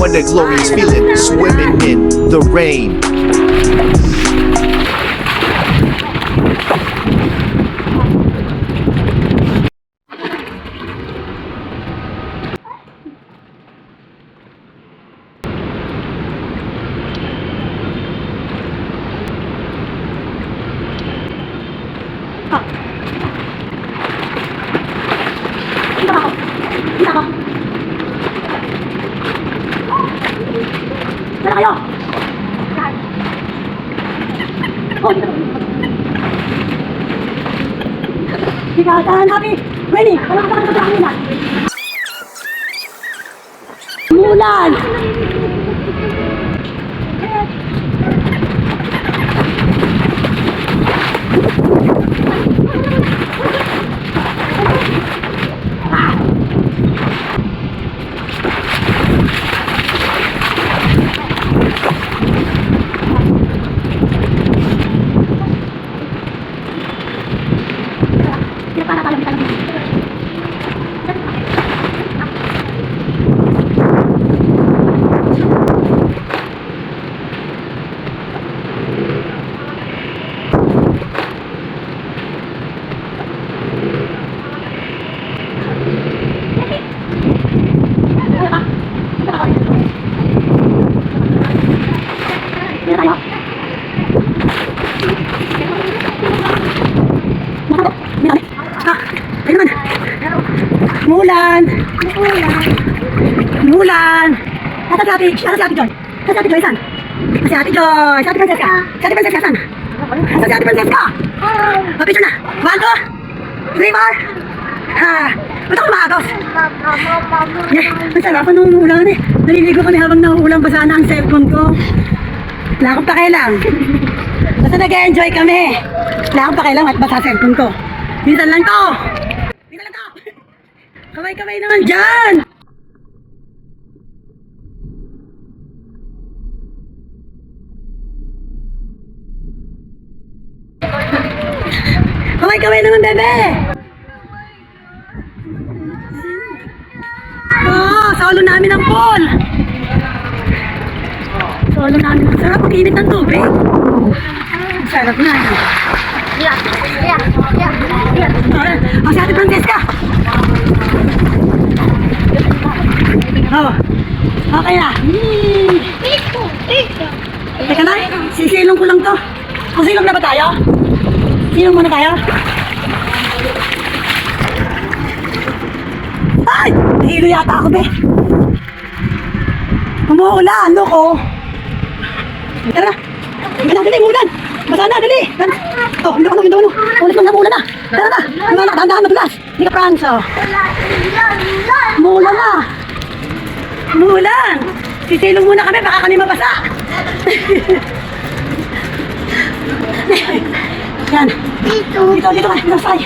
What a glorious feeling, swimming in the rain. Tara kayo! Oh, dito. Sigasan, happy! Ready! Walang ka sa kanila! Mulan! Mulan! Mulan! Ata si Ate Joy? Ata si Ate Joy, saan? Si Ate Joy! Si Ate Francesca! Si Ate Francesca, saan? Si Ate Francesca! Picture na! 1, 2, 3, 4! Ba't ako maagos? Ang sarap nung ulan eh. Naliligo kami habang nauulang basa na ang cellphone ko. Wala akong pakialam. Basta nag-enjoy kami. Wala akong pakialam at basa cellphone ko. Minsan lang to! Minsan lang to! Kamay-kamay naman dyan! Kamay-kamay naman, bebe! Oh, solo namin ang pool! Solo namin. Sarap ang init ng tubig. Sarap na. Oh, si Ate Francesca! Oh, okay na. Teka na, sisilong ko lang to. Silong na ba tayo? Silong muna tayo? Ay! Nahilo yata ako, be. Umuulan, loko. Tara na. Tara na, dali, umuulan. Basa na, dali. Oh, hindi ko na. Ulit lang na, umuulan na. Tara na. Dahan-dahan, madulas. Hindi ka, Franz, oh. Umuulan na. Umuulan. Sisilong muna kami, baka kami mabasa. Yan. Dito ka. Dito, say.